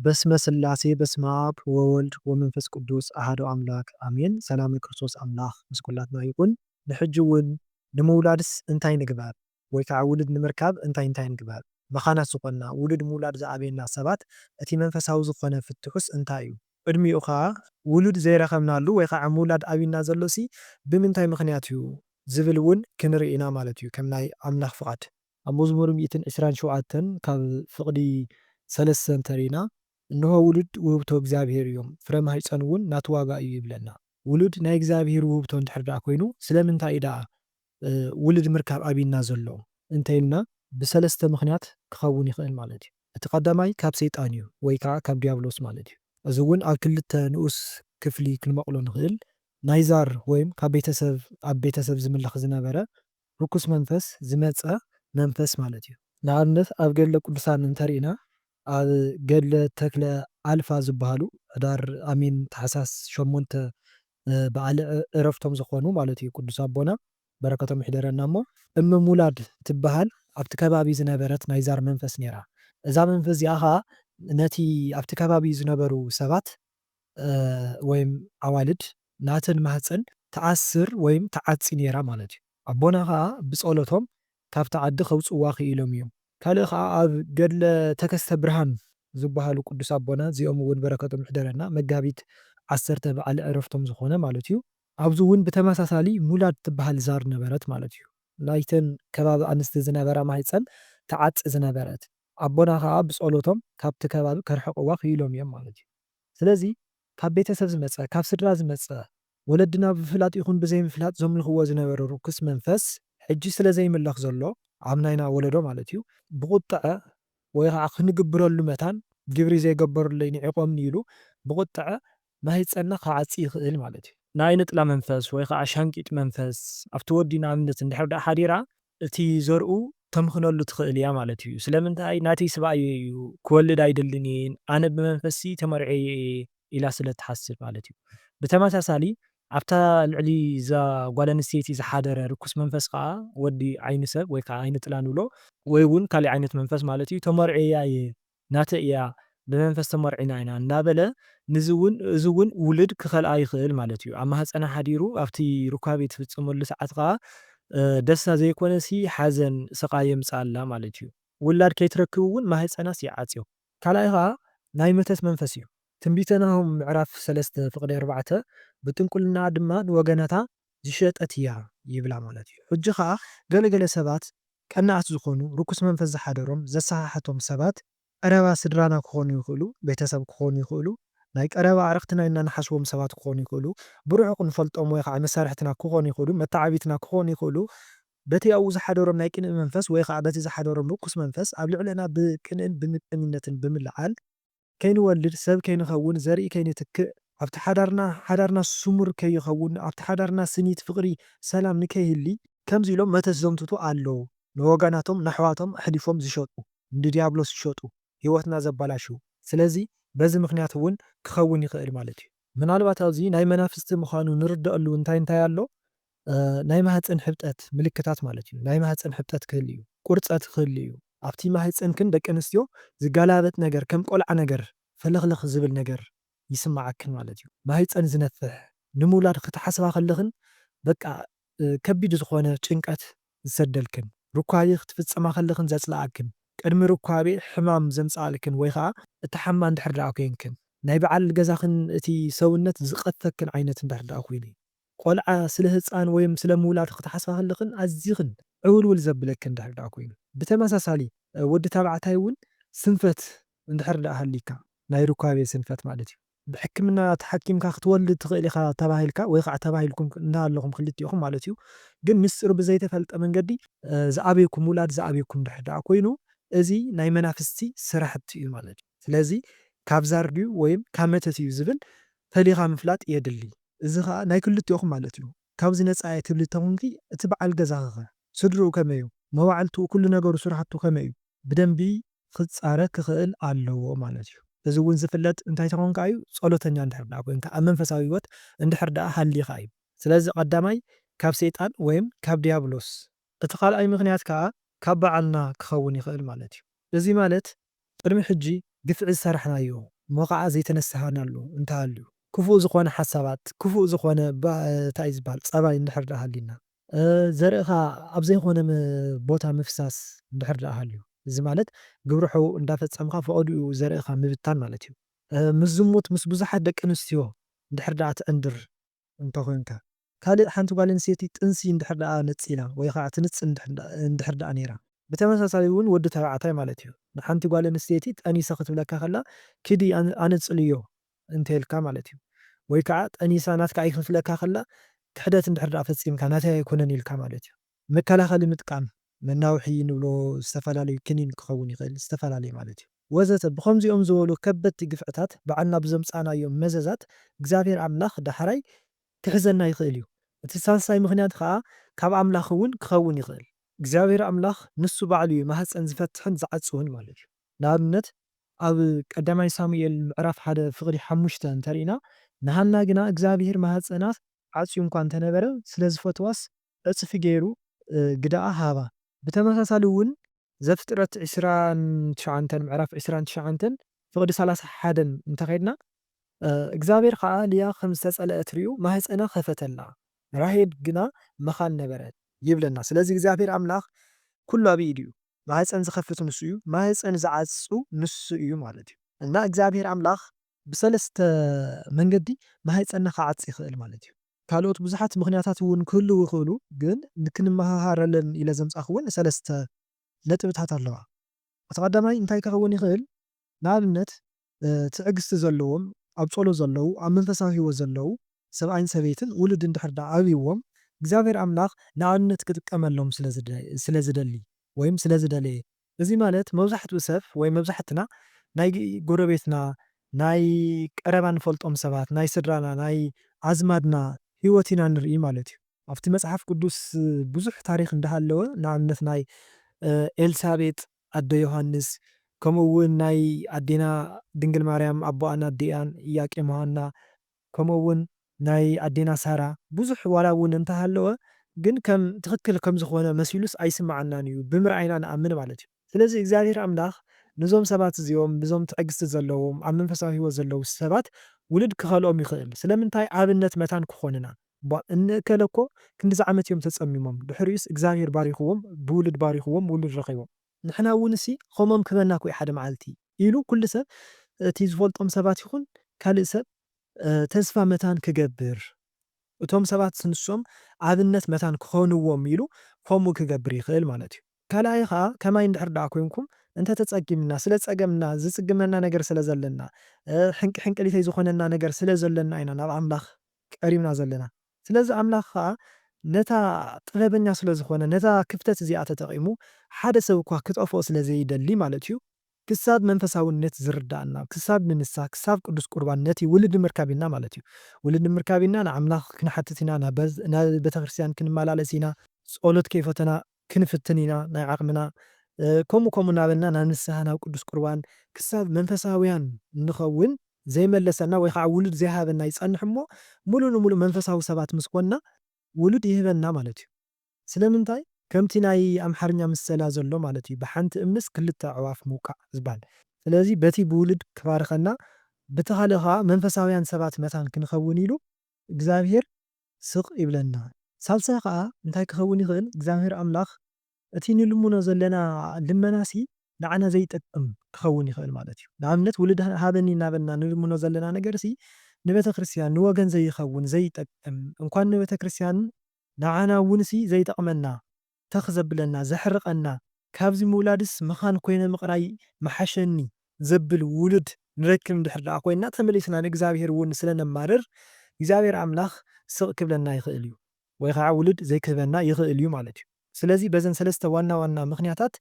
በስመ ስላሴ በስመ አብ ወወልድ ወመንፈስ ቅዱስ አሐዱ አምላክ አሜን። ሰላም ክርስቶስ አምላኽ ምስ ኩላትና ይኩን። ንሕጂ እውን ንምውላድስ እንታይ ንግበር ወይ ከዓ ውሉድ ንምርካብ እንታይ ንግበር? መኻናት ዝኾንና ውሉድ ምውላድ ዝኣበየና ሰባት እቲ መንፈሳዊ ዝኾነ ፍትሑስ እንታይ እዩ? ቅድሚኡ ከዓ ውሉድ ዘይረኸብናሉ ወይ ከዓ ምውላድ ኣቢልና ዘሎሲ ብምንታይ ምኽንያት እዩ ዝብል እውን ክንርኢ ኢና ማለት እዩ። ከም ናይ ኣምላኽ ፍቓድ ኣብ መዝሙር 127 ካብ ፍቕዲ 3 እንተሪእና እንሆ ውሉድ ውህብቶ እግዚአብሔር እዮም ፍረ ማሕፀን እውን ናቱ ዋጋ እዩ ይብለና። ውሉድ ናይ እግዚአብሔር ውህብቶ እንድሕር ደኣ ኮይኑ ስለምንታይ እዩ ደኣ ውሉድ ምርካብ ኣቢልና ዘሎ እንተኢልና ብሰለስተ ምኽንያት ክኸውን ይኽእል ማለት እዩ። እቲ ቀዳማይ ካብ ሰይጣን እዩ ወይ ከዓ ካብ ዲያብሎስ ማለት እዩ። እዚ እውን ኣብ ክልተ ንኡስ ክፍሊ ክንመቕሎ ንኽእል። ናይ ዛር ወይም ካብ ኣብ ቤተሰብ ዝምለኽ ዝነበረ ርኩስ መንፈስ ዝመፀ መንፈስ ማለት እዩ። ንኣብነት ኣብ ገድለ ቅዱሳን እንተሪእና ኣብ ገድለ ተክለ ኣልፋ ዝበሃሉ ሕዳር ኣሚን ታሕሳስ 8 በዓል ዕረፍቶም ዝኾኑ ማለት እዩ ቅዱስ ኣቦና በረከቶም ይሕደረና እሞ እመ ሙላድ ትበሃል ኣብቲ ከባቢ ዝነበረት ናይ ዛር መንፈስ ነይራ። እዛ መንፈስ እዚኣ ከዓ ነቲ ኣብቲ ከባቢ ዝነበሩ ሰባት ወይም ኣዋልድ ናተን ማህፀን ተኣስር ወይም ተዓፂ ነይራ ማለት እዩ። ኣቦና ከዓ ብፀሎቶም ካብቲ ዓዲ ከውፅዋ ክኢሎም እዮም። ካልእ ከዓ ኣብ ገድለ ተከስተ ብርሃን ዝበሃሉ ቅዱስ ኣቦና እዚኦም እውን በረከቶም ይሕደረና መጋቢት 10 በዓል ዕረፍቶም ዝኾነ ማለት እዩ። ኣብዚ እውን ብተመሳሳሊ ሙላድ ትበሃል ዛር ነበረት ማለት እዩ። ናይተን ከባቢ ኣንስቲ ዝነበራ ማህፀን ተዓፂ ዝነበረት ኣቦና ከዓ ብፀሎቶም ካብቲ ከባቢ ከርሕቕዋ ክኢሎም እዮም ማለት እዩ። ስለዚ ካብ ቤተሰብ ዝመፀ ካብ ስድራ ዝመፀ ወለድና ብፍላጥ ይኹን ብዘይምፍላጥ ዘምልኽዎ ዝነበረ ርኩስ መንፈስ ሕጂ ስለ ዘይምለኽ ዘሎ ኣብ ናይና ወለዶ ማለት እዩ ብቁጥዐ ወይ ከዓ ክንግብረሉ መታን ግብሪ ዘይገበሩለይ ንዒቆምኒ ኢሉ ብቁጥዐ ማህፀንና ክዓፂ ይኽእል ማለት እዩ። ናይ ንጥላ መንፈስ ወይ ከዓ ሻንቂጥ መንፈስ ኣብቲ ወዲ ንኣብነት እንድሕር ደኣ ሓዲራ እቲ ዘርኡ ተምኽነሉ ትኽእል እያ ማለት እዩ። ስለምንታይ ናተይ ሰብኣየ እዩ ክወልድ ኣይደልን እየን ኣነ ብመንፈሲ ተመርዐየ ኢላ ስለ ትሓስብ ማለት እዩ። ብተመሳሳሊ ኣብታ ልዕሊ እዛ ጓል ኣንስተይቲ ዝሓደረ ርኩስ መንፈስ ከዓ ወዲ ዓይኒ ሰብ ወይ ከዓ ዓይኒ ጥላ ንብሎ ወይ እውን ካሊእ ዓይነት መንፈስ ማለት እዩ ተመርዐያ እየ ናተይ እያ ብመንፈስ ተመርዒና ኢና እናበለ እዚ እውን ውሉድ ክኸልኣ ይኽእል ማለት እዩ። ኣብ ማህፀና ሓዲሩ ኣብቲ ሩካቤ ትፍፅመሉ ሰዓት ከዓ ደስታ ዘይኮነሲ ሓዘን ስቃይ የምፅኣላ ማለት እዩ። ውላድ ከይትረክብ እውን ማህፀናስ ይዓፅዮ። ካልኣይ ከዓ ናይ መተት መንፈስ እዩ። ትንቢተ ናሆም ምዕራፍ 3 ፍቕዲ 4 ብጥንቁልና ድማ ንወገናታ ዝሸጠት እያ ይብላ ማለት እዩ። ሕጂ ከዓ ገለገለ ሰባት ቀናኣት ዝኾኑ ርኩስ መንፈስ ዝሓደሮም ዘሰሓሓቶም ሰባት ቀረባ ስድራና ክኾኑ ይኽእሉ፣ ቤተሰብ ክኾኑ ይኽእሉ፣ ናይ ቀረባ ኣዕርኽትና ኢልና ንሓስቦም ሰባት ክኾኑ ይኽእሉ፣ ብርሑቕ ንፈልጦም ወይ ከዓ መሳርሕትና ክኾኑ ይኽእሉ፣ መታዓቢትና ክኾኑ ይኽእሉ። በቲ ኣብኡ ዝሓደሮም ናይ ቅንእ መንፈስ ወይ ከዓ በቲ ዝሓደሮም ርኩስ መንፈስ ኣብ ልዕልና ብቅንእን ብምቀኝነትን ብምልዓል ከይንወልድ ሰብ ከይንኸውን ዘርኢ ከይንትክእ ኣብቲ ሓዳርና ስሙር ከይኸውን ኣብቲ ሓዳርና ስኒት ፍቕሪ ሰላም ንከይህሊ ከምዚ ኢሎም መተት ዘምትቱ ኣለዉ። ንወገናቶም ናሕዋቶም ኣሕሊፎም ዝሸጡ ንዲያብሎስ ዝሸጡ ሂወትና ዘበላሹ። ስለዚ በዚ ምክንያት እውን ክኸውን ይኽእል ማለት እዩ። ምናልባት ኣብዚ ናይ መናፍስቲ ምዃኑ ንርደአሉ እንታይ ኣሎ ናይ ማህፀን ሕብጠት ምልክታት ማለት እዩ። ናይ ማህፀን ሕብጠት ክህሊ እዩ፣ ቁርፀት ክህሊ እዩ። ኣብቲ ማህፀንክን ደቂ ኣንስትዮ ዝጋላበጥ ነገር ከም ቆልዓ ነገር ፈለኽለኽ ዝብል ነገር ይስማዓክን ማለት እዩ። ማህፀን ዝነፍሕ ንምውላድ ክትሓስባ ከለኽን በቃ ከቢድ ዝኾነ ጭንቀት ዝሰደልክን ሩካቤ ክትፍፀማ ከለኽን ዘፅልኣክን ቅድሚ ሩካቤ ሕማም ዘምፃልክን ወይ ከዓ እቲ ሓማ እንድሕር ደኣ ኮንክን ናይ በዓል ገዛኽን እቲ ሰውነት ዝቐፈክን ዓይነት እንድሕር ደኣ ኮይኑ ቆልዓ ስለ ህፃን ወይም ስለ ምውላድ ክትሓስባ ከለኽን ኣዝይኽን ዕውልውል ዘብለክን እንድሕር ደኣ ኮይኑ ብተመሳሳሊ ወዲ ተባዕታይ እውን ስንፈት እንድሕር ደኣ ሃሊካ ናይ ሩካቤ ስንፈት ማለት እዩ ብሕክምና ተሓኪምካ ክትወልድ ትኽእል ኢኻ ተባሂልካ ወይ ከዓ ተባሂልኩም እናሃለኹም ክልቲኦኹም ማለት እዩ። ግን ምስጢሩ ብዘይተፈልጠ መንገዲ ዝኣበየኩም ምውላድ ዝኣበየኩም እንድሕር ደኣ ኮይኑ እዚ ናይ መናፍስቲ ስራሕቲ እዩ ማለት እዩ። ስለዚ ካብ ዛር ድዩ ወይም ካብ መተት እዩ ዝብል ፈሊኻ ምፍላጥ የድሊ። እዚ ከዓ ናይ ክልቲኦኹም ማለት እዩ። ካብዚ ነፃ እየ ትብል ተኾንኪ እቲ በዓል ገዛኻ ስድርኡ ከመይ እዩ መዋዕልቱ ኩሉ ነገሩ ስራሕቱ ከመይ እዩ ብደንቢ ክፃረይ ክኽእል ኣለዎ ማለት እዩ። እዚ እውን ዝፍለጥ እንታይ ተኾንካ እዩ ፀሎተኛ እንድሕር ደኣ ኮንካ ኣብ መንፈሳዊ ሂወት እንድሕር ደኣ ሃሊኻ እዩ። ስለዚ ቀዳማይ ካብ ሰይጣን ወይም ካብ ዲያብሎስ፣ እቲ ካልኣይ ምክንያት ከዓ ካብ በዓልና ክኸውን ይኽእል ማለት እዩ። እዚ ማለት ቅድሚ ሕጂ ግፍዒ ዝሰርሕናዮ እሞ ከዓ ዘይተነሳህናሉ እንተሃልዩ ክፉእ ዝኾነ ሓሳባት ክፉእ ዝኾነ እንታይ እዩ ዝብሃል ፀባይ እንድሕር ደኣ ሃልዩና ዘርእኻ ኣብ ዘይኮነ ቦታ ምፍሳስ እንድሕር ደኣ ሃልዩ እዚ ማለት ግብሪ ሕቡእ እንዳፈፀምካ ብቐዲኡ ዘርእኻ ምብታን ማለት እዩ። ምስ ዝሙት ምስ ብዙሓት ደቂ ኣንስትዮ እንድሕር ደኣ ትዕንድር እንተኮንካ ካልእ ሓንቲ ጓል ኣንስተይቲ ጥንሲ እንድሕር ደኣ ነፂላ ወይ ከዓ ትንፅን እንድሕር ደኣ ነይራ ብተመሳሳሊ እውን ወዲ ተባዕታይ ማለት እዩ ንሓንቲ ጓል ኣንስተይቲ ጠኒሳ ክትብለካ ከላ ክዲ ኣነፅል እዮ እንተይልካ ማለት እዩ ወይ ከዓ ጠኒሳ ናትካ ኣይክፍለካ ከላ ክሕደት እንድሕር ደኣ ፈፂምካ ናተይ ኣይኮነን ኢልካ ማለት እዩ። መከላኸሊ ምጥቃም መናውሒ ንብሎ ዝተፈላለዩ ክኒን ክኸውን ይኽእል ዝተፈላለዩ ማለት እዩ ወዘተ ብከምዚኦም ዝበሉ ከበድቲ ግፍዕታት ባዕልና ብዘምፃናዮም መዘዛት እግዚኣብሔር ኣምላኽ ዳሕራይ ክሕዘና ይኽእል እዩ። እቲ ሳልሳይ ምክንያት ከዓ ካብ ኣምላኽ እውን ክኸውን ይኽእል እግዚኣብሔር ኣምላኽ ንሱ ባዕሉ እዩ ማህፀን ዝፈትሕን ዝዓፅውን ማለት እዩ። ንኣብነት ኣብ ቀዳማይ ሳሙኤል ምዕራፍ 1 ፍቕዲ 5 እንተሪእና ንሃና ግና እግዚኣብሔር ማህፀናት ዓፅዩ እኳ እንተነበረ ስለ ዝፈትዋስ እፅፊ ገይሩ ግዳኣ ሃባ ብተመሳሳሊ እውን ዘፍጥረት 29 ምዕራፍ 29 ፍቕዲ 31 እንተኸይድና እግዚኣብሔር ከዓ ልያ ከም ዝተፀልአት ርዩ ማህፀና ከፈተላ ራሄል ግና መኻን ነበረት ይብለና። ስለዚ እግዚኣብሔር ኣምላኽ ኩሉ ኣብ ኢዱ እዩ ማህፀን ዝኸፍት ንሱ እዩ ማህፀን ዝዓፁ ንሱ እዩ ማለት እዩ እና እግዚኣብሔር ኣምላኽ ብሰለስተ መንገዲ ማህፀና ክዓፂ ይኽእል ማለት እዩ። ካልኦት ብዙሓት ምክንያታት እውን ክህልው ይኽእሉ ግን ንክንመሃሃረለን ኢለ ዘምፃኹ እውን ሰለስተ ነጥብታት ኣለዋ። እቲ ቀዳማይ እንታይ ክኸውን ይኽእል ንኣብነት ትዕግስቲ ዘለዎም ኣብ ጸሎት ዘለዉ ኣብ መንፈሳዊ ሂወት ዘለዉ ሰብኣይን ሰበይትን ውሉድ እንድሕር ደኣ ኣብይዎም እግዚኣብሔር ኣምላኽ ንኣብነት ክጥቀመሎም ስለ ዝደሊ ወይም ስለ ዝደለየ እዚ ማለት መብዛሕትኡ ሰብ ወይ መብዛሕትና ናይ ጎረቤትና ናይ ቀረባ ንፈልጦም ሰባት ናይ ስድራና ናይ ኣዝማድና ሂወት ኢና ንርኢ ማለት እዩ። ኣብቲ መፅሓፍ ቅዱስ ብዙሕ ታሪክ እንዳሃለወ ንኣብነት ናይ ኤልሳቤጥ ኣዶ ዮሃንስ ከምኡ እውን ናይ ኣዴና ድንግል ማርያም ኣቦኣና ኣዴኣን ኢያቄም ሐና ከምኡ እውን ናይ ኣዴና ሳራ ብዙሕ ዋላ እውን እንተሃለወ ግን ከም ትክክል ከም ዝኾነ መሲሉስ ኣይስማዓናን እዩ ብምርኣይና ንኣምን ማለት እዩ። ስለዚ እግዚኣብሔር ኣምላኽ ነዞም ሰባት እዚኦም ብዞም ትዕግስቲ ዘለዎም ኣብ መንፈሳዊ ሂወት ዘለዉ ሰባት ውሉድ ክኸልኦም ይኽእል ስለምንታይ ኣብነት መታን ክኾንና እንእከለ እኮ ክንዲዚ ዓመት እዮም ተፀሚሞም ድሕሪኡስ እግዚኣብሔር ባሪኽዎም ብውሉድ ባሪኽዎም ውሉድ ረኺቦም ንሕና እውን እሲ ከምኦም ክበና ኮይ ሓደ መዓልቲ ኢሉ ኩሉ ሰብ እቲ ዝፈልጦም ሰባት ይኹን ካልእ ሰብ ተስፋ መታን ክገብር እቶም ሰባት ንሶም ኣብነት መታን ክኾንዎም ኢሉ ከምኡ ክገብር ይኽእል ማለት እዩ። ካልኣይ ከዓ ከማይ እንድሕር ደኣ ኮይንኩም እንተተፀጊምና ስለ ፀገምና ዝፅግመና ነገር ስለ ዘለና ሕንቂ ሕንቅሊተይ ዝኾነና ነገር ስለ ዘለና ኢና ናብ ኣምላኽ ቀሪብና ዘለና ስለዚ ኣምላኽ ከዓ ነታ ጥበበኛ ስለ ዝኾነ ነታ ክፍተት እዚኣ ተጠቒሙ ሓደ ሰብ እኳ ክጠፍኦ ስለ ዘይደሊ ማለት እዩ ክሳብ መንፈሳውነት ዝርዳእና ክሳብ ንንስሓ ክሳብ ቅዱስ ቁርባን ነቲ ውሉድ ንምርካብ ኢልና ማለት እዩ። ውሉድ ንምርካብ ኢልና ንኣምላኽ ክንሓትት ኢና ናብ ቤተክርስትያን ክንመላለስ ኢና ጸሎት ከይፈተና ክንፍትን ኢና ናይ ዓቕምና ከምኡ ከምኡ እናበልና ናብ ንስሓ ናብ ቅዱስ ቁርባን ክሳብ መንፈሳውያን ንኸውን ዘይመለሰና ወይ ከዓ ውሉድ ዘይሃበና ይፀንሕ እሞ ሙሉእ ንሙሉእ መንፈሳዊ ሰባት ምስ ኮንና ውሉድ ይህበና ማለት እዩ። ስለምንታይ ከምቲ ናይ ኣምሓርኛ ምሰላ ዘሎ ማለት እዩ ብሓንቲ እምንስ ክልተ ኣዕዋፍ ምውቃዕ ዝባል ስለዚ በቲ ብውሉድ ክባርኸና በቲ ካልእ ከዓ መንፈሳውያን ሰባት መታን ክንኸውን ኢሉ እግዚኣብሔር ስቕ ይብለና። ሳልሳይ ከዓ እንታይ ክኸውን ይኽእል እግዚኣብሔር ኣምላኽ እቲ ንልሙኖ ዘለና ልመናሲ ንዓና ዘይጠቅም ክኸውን ይኽእል ማለት እዩ። ንኣብነት ውሉድ ሃበኒ እናበልና ንልሙኖ ዘለና ነገርሲ ንቤተ ክርስትያን ንወገን ዘይኸውን ዘይጠቅም እንኳን ንቤተ ክርስትያን ንዓና እውንሲ ዘይጠቕመና ተኽ ዘብለና ዘሕርቐና ካብዚ ምውላድስ መኻን ኮይነ ምቕራይ መሓሸኒ ዘብል ውሉድ ንረክብ እንድሕር ደኣ ኮይንና ተመሊስና ንእግዚኣብሔር እውን ስለነማርር እግዚኣብሔር ኣምላኽ ስቕ ክብለና ይኽእል እዩ ወይ ከዓ ውሉድ ዘይክህበና ይኽእል እዩ ማለት እዩ። ስለዚ በዘን ሰለስተ ዋና ዋና ምክንያታት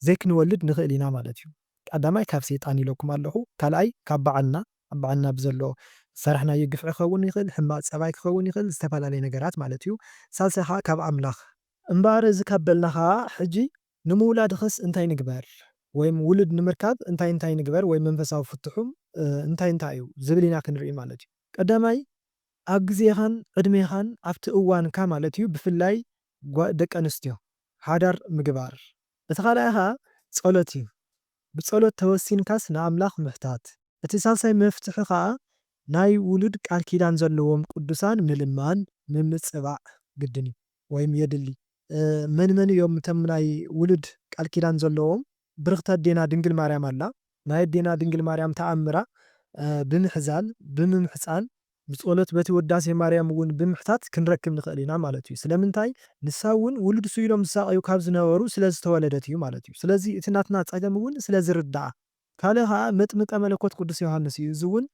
ዘይክንወልድ ንኽእል ኢና ማለት እዩ። ቀዳማይ ካብ ሰይጣን ኢለኩም ኣለኹ ካልኣይ ካብ በዓልና ኣብ በዓልና ብዘሎ ዝሰርሕናዮ ግፍዒ ክኸውን ይኽእል ሕማቕ ፀባይ ክኸውን ይኽእል ዝተፈላለዩ ነገራት ማለት እዩ። ሳልሳይ ከዓ ካብ ኣምላኽ እምበኣር እዚ ካብ በልና ከዓ ሕጂ ንምውላድኸስ እንታይ ንግበር ወይም ውሉድ ንምርካብ እንታይ እንታይ ንግበር ወይ መንፈሳዊ ፍትሑም እንታይ እንታይ እዩ ዝብል ኢና ክንርኢ ማለት እዩ። ቀዳማይ ኣብ ግዜኻን ዕድሜኻን ኣብቲ እዋንካ ማለት እዩ ብፍላይ ደቂ ኣንስትዮ ሓዳር ምግባር እቲ ካልኣይ ከዓ ጸሎት እዩ ብጸሎት ተወሲንካስ ንኣምላኽ ምሕታት እቲ ሳልሳይ መፍትሒ ከዓ ናይ ውሉድ ቃል ኪዳን ዘለዎም ቅዱሳን ምልማን ምምጽባዕ ግድን እዩ ወይም የድሊ መን እዮም እቶም ናይ ውሉድ ቃል ኪዳን ዘለዎም ብርክቲ ኣዴና ድንግል ማርያም ኣላ ናይ ኣዴና ድንግል ማርያም ተኣምራ ብምሕዛል ብምምሕፃን ብጸሎት በቲ ውዳሴ ማርያም እውን ብምሕታት ክንረክብ ንኽእል ኢና ማለት እዩ ስለምንታይ ንሳ እውን ውሉድ ስኢሎም ዝሳቀዩ ካብ ዝነበሩ ስለዝተወለደት እዩ ማለት እዩ ስለዚ እቲ ናትና ፀገም እውን ስለዝርዳኣ ካልእ ከዓ መጥምቀ መለኮት ቅዱስ ዮሃንስ እዩ እዚ እውን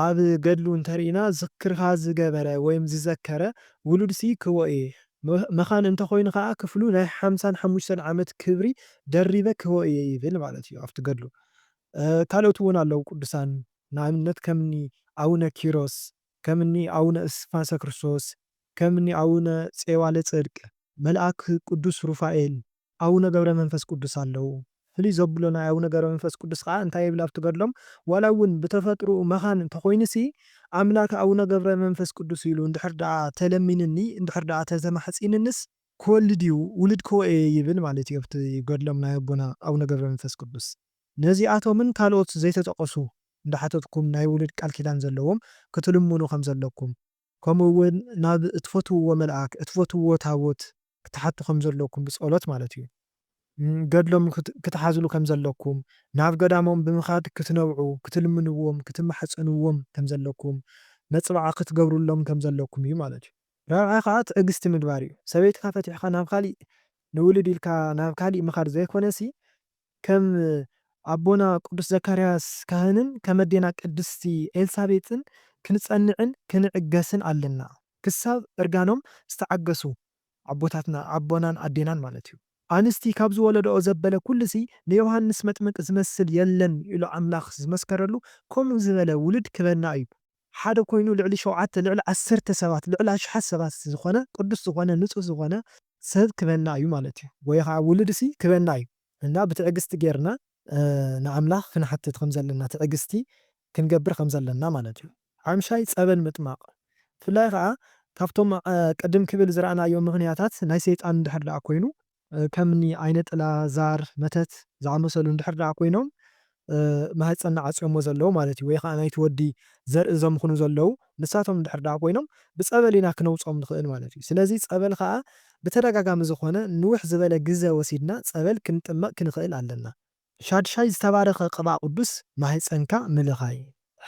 ኣብ ገድሉ እንተሪእና ዝክርካ ዝገበረ ወይም ዝዘከረ ውሉድሲ ክቦ እየ መኻን እንተኮይኑ ከዓ ክፍሉ ናይ 55 ዓመት ክብሪ ደሪበ ክቦ እየ ይብል ማለት እዩ ኣብቲ ገድሉ ካልኦት እውን ኣለው ቅዱሳን ንኣብነት ከምኒ ኣቡነ ኪሮስ ከምኒ ኣቡነ እስፋሰ ክርስቶስ ከምኒ ኣቡነ ፄዋለ ጽድቅ መልኣክ ቅዱስ ሩፋኤል ኣቡነ ገብረ መንፈስ ቅዱስ ኣለው ፍልይ ዘብሎ ናይ ኣቡነ ገብረ መንፈስ ቅዱስ ከዓ እንታይ ይብል ኣብቲ ገድሎም ዋላ እውን ብተፈጥሮኡ መኻን እንተኮይኑሲ ኣምላክ ኣቡነ ገብረ መንፈስ ቅዱስ ኢሉ እንድሕር ደኣ ተለሚንኒ እንድሕር ደኣ ተተማሕፂንንስ ክወልድ እዩ ውሉድ ክቦ እየ ይብል ማለት እዩ ኣብቲ ገድሎም ናይ ኣቦና ኣቡነ ገብረ መንፈስ ቅዱስ ነዚኣቶምን ካልኦት ዘይተጠቀሱ እንዳሓተትኩም ናይ ውሉድ ቃል ኪዳን ዘለዎም ክትልምኑ ከም ዘለኩም ከምኡ እውን ናብ እትፈትውዎ መልኣክ እትፈትውዎ ታቦት ክትሓቱ ከም ዘለኩም ብጸሎት ማለት እዩ ገድሎም ክትሓዝሉ ከም ዘለኩም ናብ ገዳሞም ብምኻድ ክትነብዑ ክትልምንዎም ክትማሓፀንዎም ከም ዘለኩም መፅባዓ ክትገብሩሎም ከም ዘለኩም እዩ ማለት እዩ ራብዓይ ከዓ ትዕግስቲ ምግባር እዩ ሰበይትካ ፈቲሕካ ናብ ካሊእ ንውሉድ ኢልካ ናብ ካሊእ ምኻድ ዘይኮነሲ ከም ኣቦና ቅዱስ ዘካርያስ ካህንን ከም ኣዴና ቅድስቲ ኤልሳቤጥን ክንጸንዕን ክንዕገስን ኣለና ክሳብ እርጋኖም ዝተዓገሱ ኣቦታትና ኣቦናን ኣዴናን ማለት እዩ ኣንስቲ ካብ ዝወለደኦ ዘበለ ኩሉሲ ንዮሃንስ መጥምቅ ዝመስል የለን ኢሉ ኣምላኽ ዝመስከረሉ ከምኡ ዝበለ ውሉድ ክበና እዩ ሓደ ኮይኑ ልዕሊ 7 ልዕሊ 10 ሰባት ልዕሊ 1000 ሰባት ዝኾነ ቅዱስ ዝኾነ ንጹህ ዝኾነ ሰብ ክበና እዩ ማለት እዩ ወይ ከዓ ውሉድሲ ክበና እዩ እና ብትዕግስቲ ጌርና ንኣምላኽ ክንሓትት ከም ዘለና ትዕግስቲ ክንገብር ከም ዘለና ማለት እዩ ሓምሻይ ፀበል ምጥማቕ ብፍላይ ከዓ ካብቶም ቅድም ክብል ዝረኣናዮም ምክንያታት ናይ ሰይጣን እንድሕር ደኣ ኮይኑ ከምኒ ዓይነ ጥላ ዛር መተት ዝኣመሰሉ እንድሕር ደኣ ኮይኖም ማህፀና ዓፅዮሞ ዘለዉ ማለት እዩ ወይ ከዓ ናይቲ ወዲ ዘርኢ ዘምኽኑ ዘለዉ ንሳቶም እንድሕር ደኣ ኮይኖም ብፀበል ኢና ክነውፆም ንኽእል ማለት እዩ ስለዚ ፀበል ከዓ ብተደጋጋሚ ዝኾነ ንውሕ ዝበለ ግዜ ወሲድና ፀበል ክንጥመቕ ክንኽእል ኣለና ሻድሻይ ዝተባረኸ ቅባ ቅዱስ ማህፀንካ ምልኻይ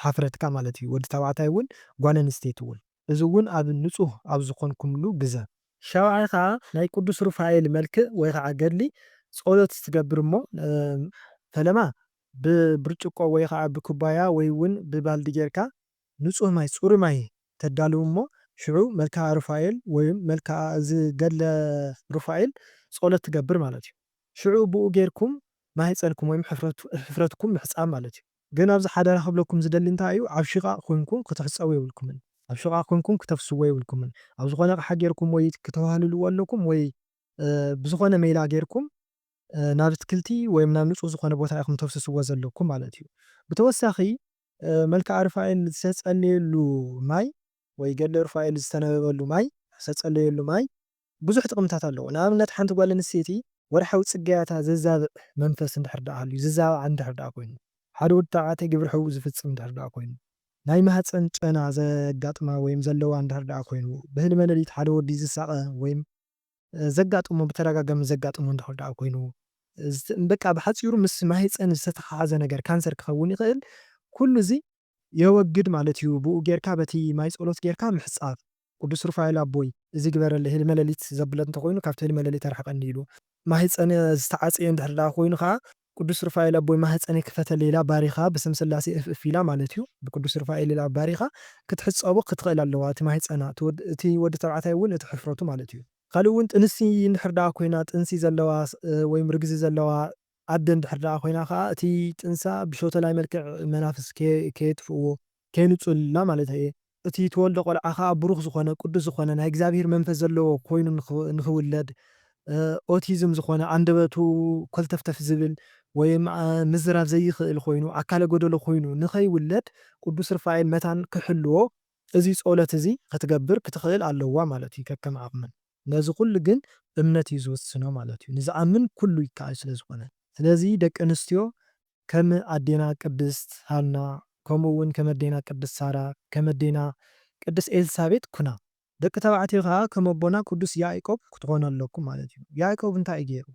ሓፍረትካ ማለት እዩ ወዲ ተባዕታይ እውን ጓል ኣንስተይቲ እውን እዚ እውን ኣብ ንጹህ ኣብ ዝኾንኩምሉ ግዜ ሻብዓይ ከዓ ናይ ቅዱስ ሩፋኤል መልክዕ ወይ ከዓ ገድሊ ጸሎት ትገብር እሞ ፈለማ ብብርጭቆ ወይ ከዓ ብኩባያ ወይ እውን ብባልዲ ጌርካ ንጹህ ማይ ጽሩይ ማይ ተዳልው እሞ ሽዑ መልክዓ ሩፋኤል ወይም መልክዓ እዚ ገድለ ሩፋኤል ጸሎት ትገብር ማለት እዩ ሽዑ ብኡ ጌርኩም ማህፀንኩም ወይም ሕፍረትኩም ምሕፃብ ማለት እዩ ግን ኣብዚ ሓደራ ክብለኩም ዝደሊ እንታይ እዩ ኣብ ሽቓቕ ኮይንኩም ክትሕፀቡ የብልኩምን ኣብ ሽቓቕ ኮይንኩም ክተፍስዎ የብልኩምን ኣብ ዝኾነ ኣቕሓ ጌርኩም ወይ ክትዋህልልዎ ኣለኩም ወይ ብዝኾነ ሜላ ጌርኩም ናብ ትክልቲ ወይም ናብ ንጹህ ዝኾነ ቦታ ኢኹም ተፍስስዎ ዘለኩም ማለት እዩ ብተወሳኺ መልክዓ ሩፋኤል ዝተጸለየሉ ማይ ወይ ገድለ ሩፋኤል ዝተነበበሉ ማይ ዝተጸለየሉ ማይ ብዙሕ ጥቕምታት ኣለዎ ንኣብነት ሓንቲ ጓል ኣንስተይቲ ወርሓዊ ጽጌያታ ዘዛብዕ መንፈስ እንድሕር ደኣ ሃልዩ ዝዛባዓ እንድሕር ደኣ ኮይኑ ሓደ ወዲ ተባዕታይ ግብረ ሕቡእ ዝፍጽም እንድሕር ደኣ ኮይኑ ናይ ማህፀን ጨና ዘጋጥማ ወይም ዘለዋ እንድሕር ደኣ ኮይኑ ብህልመ ሌሊት ሓደ ወዲ ዝሳቐ ወይም ዘጋጥሞ ብተደጋጋሚ ዘጋጥሞ እንድሕር ደኣ ኮይኑ በቃ ብሓፂሩ ምስ ማህፀን ዝተተሓሓዘ ነገር ካንሰር ክኸውን ይኽእል ኩሉ እዚ የወግድ ማለት እዩ ብኡ ጌርካ በቲ ማይ ጸሎት ጌርካ ምሕፃብ ቅዱስ ሩፋኤል ኣቦይ እዚ ግበረለ ህልመ ሌሊት ዘብለት እንተኮይኑ ካብቲ ህልመ ሌሊት ኣርሕቐኒ ኢሉ ማህፀነ ዝተዓፀየ እንድሕር ደኣ ኮይኑ ከዓ ቅዱስ ሩፋኤል ኣቦይ ማህፀነ ክፈተለ ኢላ ባሪኻ ብስም ስላሴ እፍ ኢላ ማለት እዩ ብቅዱስ ሩፋኤል ኢላ ባሪኻ ክትሕፀቦ ክትኽእል ኣለዋ እቲ ማህፀና እቲ ወዲ ተባዕታይ እውን እቲ ሕፍረቱ ማለት እዩ ካልእ እውን ጥንሲ እንድሕር ደኣ ኮይና ጥንሲ ዘለዋ ወይም ርግዚ ዘለዋ ኣደ እንድሕር ደኣ ኮይና ከዓ እቲ ጥንሳ ብሾተላይ መልክዕ መናፍስ ከየጥፍእዎ ከየንጹልላ ማለት እየ እቲ ትወልዶ ቆልዓ ከዓ ብሩኽ ዝኾነ ቅዱስ ዝኾነ ናይ እግዚኣብሔር መንፈስ ዘለዎ ኮይኑ ንኽውለድ ኦቲዝም ዝኾነ አንደበቱ ኮልተፍተፍ ዝብል ወይም ምዝራብ ዘይኽእል ኮይኑ ኣካለ ጎደሎ ኮይኑ ንኸይውለድ ቅዱስ ሩፋኤል መታን ክሕልዎ እዚ ጸሎት እዚ ክትገብር ክትኽእል ኣለዋ ማለት እዩ ከከም ዓቕመን ነዚ ኩሉ ግን እምነት እዩ ዝውስኖ ማለት እዩ ንዝኣምን ኩሉ ይከኣል ስለ ዝኾነ ስለዚ ደቂ ኣንስትዮ ከም ኣዴና ቅድስት ሃና ከምኡ እውን ከም ኣዴና ቅድስት ሳራ ከም ኣዴና ቅድስት ኤልሳቤጥ ኩና። ደቂ ተባዕትዮ ከዓ ከም ኣቦና ቅዱስ ያዕቆብ ክትኾኑ ኣለኩም ማለት እዩ። ያዕቆብ እንታይ እዩ ገይሩ?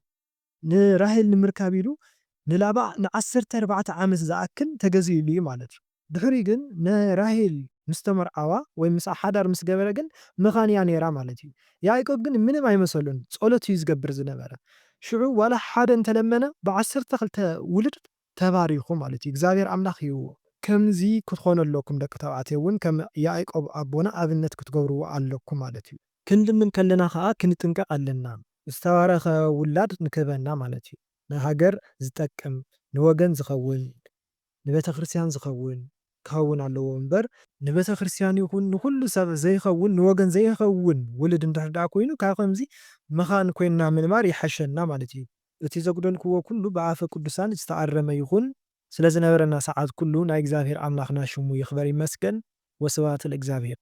ንራሄል ንምርካብ ኢሉ ንላባ ን14 ዓመት ዝኣክል ተገዚኡሉ እዩ ማለት እዩ። ድሕሪ ግን ንራሄል ምስ ተመርዓዋ ወይ ምስ ሓዳር ምስ ገበረ ግን መኻን እያ ነይራ ማለት እዩ። ያዕቆብ ግን ምንም ኣይመሰሉን ጸሎት እዩ ዝገብር ዝነበረ። ሽዑ ዋላ ሓደ እንተለመነ ብ12 ውልድ ተባሪኹ ማለት እዩ። እግዚኣብሔር ኣምላኽ ይህብዎ። ከምዚ ክትኾኑ ኣለኩም ደቂ ተባዕትዮ እውን ከም ያዕቆብ ኣቦና ኣብነት ክትገብርዎ ኣለኩም ማለት እዩ። ክንልምን ከለና ከዓ ክንጥንቀቕ ኣለና። ዝተባረኸ ውላድ ንክህበና ማለት እዩ። ንሃገር ዝጠቅም ንወገን ዝኸውን ንቤተ ክርስቲያን ዝኸውን ክኸውን ኣለዎ እምበር ንቤተ ክርስቲያን ይኹን ንኩሉ ሰብ ዘይኸውን ንወገን ዘይኸውን ውልድ እንድሕር ደኣ ኮይኑ ካብ ከምዚ መኻን ኮይንና ምንባር ይሓሸና ማለት እዩ። እቲ ዘጉደልክዎ ኩሉ ብኣፈ ቅዱሳን ዝተኣረመ ይኹን። ስለ ዝነበረና ሰዓት ኩሉ ናይ እግዚኣብሔር ኣምላኽና ሽሙ ይኽበር ይመስገን። ወስብሐት ለእግዚአብሔር።